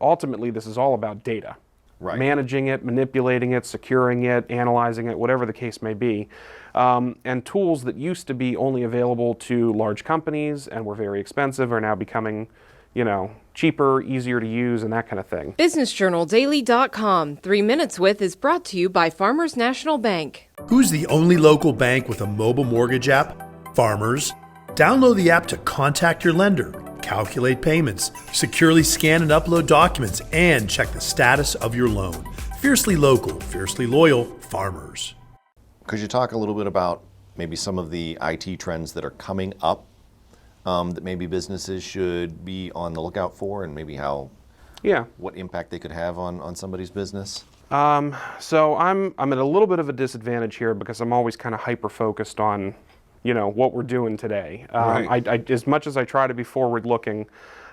ultimately this is all about data. Right. Managing it, manipulating it, securing it, analyzing it, whatever the case may be. And tools that used to be only available to large companies and were very expensive are now becoming, cheaper, easier to use, and that kind of thing. BusinessJournalDaily.com. 3 Minutes With is brought to you by Farmers National Bank. Who's the only local bank with a mobile mortgage app? Farmers. Download the app to contact your lender, calculate payments, securely scan and upload documents, and check the status of your loan. Fiercely local, fiercely loyal, Farmers. Could you talk a little bit about maybe some of the IT trends that are coming up that maybe businesses should be on the lookout for, and maybe what impact they could have on somebody's business? So I'm at a little bit of a disadvantage here because I'm always kind of hyper-focused on what we're doing today. Right. I as much as I try to be forward-looking,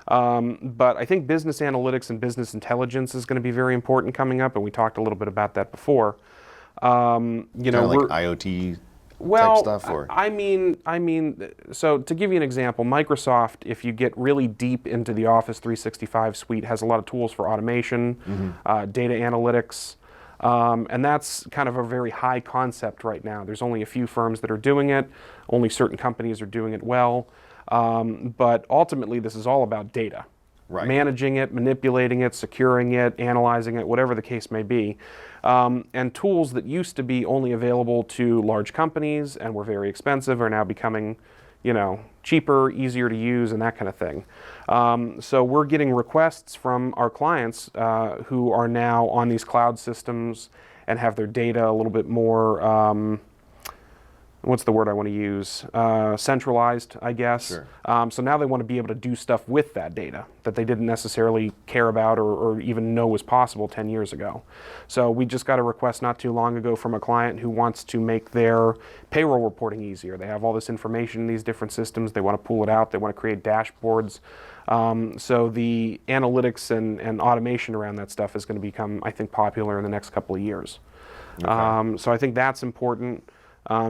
but I think business analytics and business intelligence is going to be very important coming up, and we talked a little bit about that before. Kind of like IoT type stuff, or? I mean, so to give you an example, Microsoft, if you get really deep into the Office 365 suite, has a lot of tools for automation, data analytics. And that's kind of a very high concept right now. There's only a few firms that are doing it. Only certain companies are doing it well. But ultimately, this is all about data. Right. Managing it, manipulating it, securing it, analyzing it, whatever the case may be. And tools that used to be only available to large companies and were very expensive are now becoming, cheaper, easier to use, and that kind of thing. So we're getting requests from our clients who are now on these cloud systems and have their data a little bit more, what's the word I want to use? Centralized, I guess. Sure. So now they want to be able to do stuff with that data that they didn't necessarily care about or even know was possible 10 years ago. So we just got a request not too long ago from a client who wants to make their payroll reporting easier. They have all this information in these different systems. They want to pull it out. They want to create dashboards. So the analytics and automation around that stuff is going to become, I think, popular in the next couple of years. Okay. So I think that's important.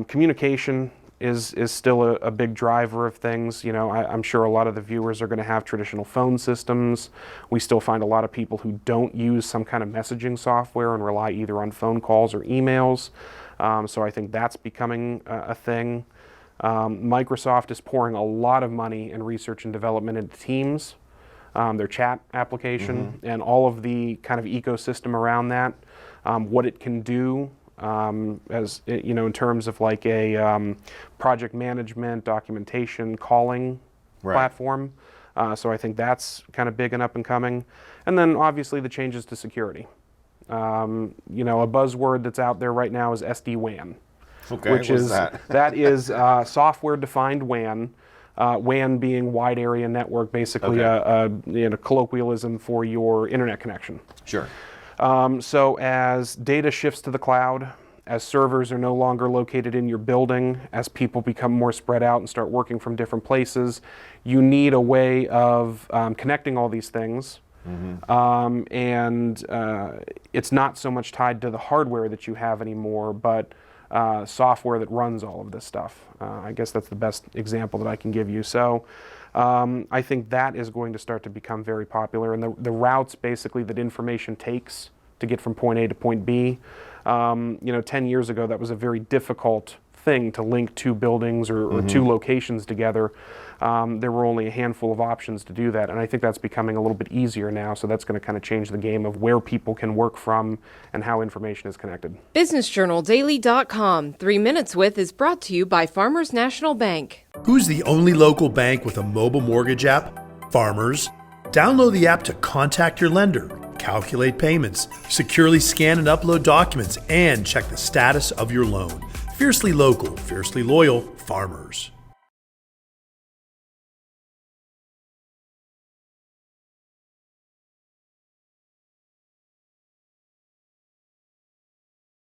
Communication is still a big driver of things. I'm sure a lot of the viewers are going to have traditional phone systems. We still find a lot of people who don't use some kind of messaging software and rely either on phone calls or emails. So I think that's becoming a thing. Microsoft is pouring a lot of money in research and development into Teams, their chat application, and all of the kind of ecosystem around that, what it can do. As in terms of like a project management, documentation, calling platform. So I think that's kind of big and up and coming. And then obviously the changes to security. A buzzword that's out there right now is SD-WAN. Okay, which is that is software-defined WAN. WAN being wide area network, basically a colloquialism for your internet connection. Sure. So as data shifts to the cloud, as servers are no longer located in your building, as people become more spread out and start working from different places, you need a way of connecting all these things. And it's not so much tied to the hardware that you have anymore, but software that runs all of this stuff. I guess that's the best example that I can give you. So I think that is going to start to become very popular. And the routes basically that information takes to get from point A to point B, 10 years ago that was a very difficult thing to link two buildings or two locations together. There were only a handful of options to do that, and I think that's becoming a little bit easier now, so that's going to kind of change the game of where people can work from and how information is connected. BusinessJournalDaily.com. 3 Minutes With is brought to you by Farmers National Bank. Who's the only local bank with a mobile mortgage app? Farmers. Download the app to contact your lender, calculate payments, securely scan and upload documents, and check the status of your loan. Fiercely local, fiercely loyal, Farmers.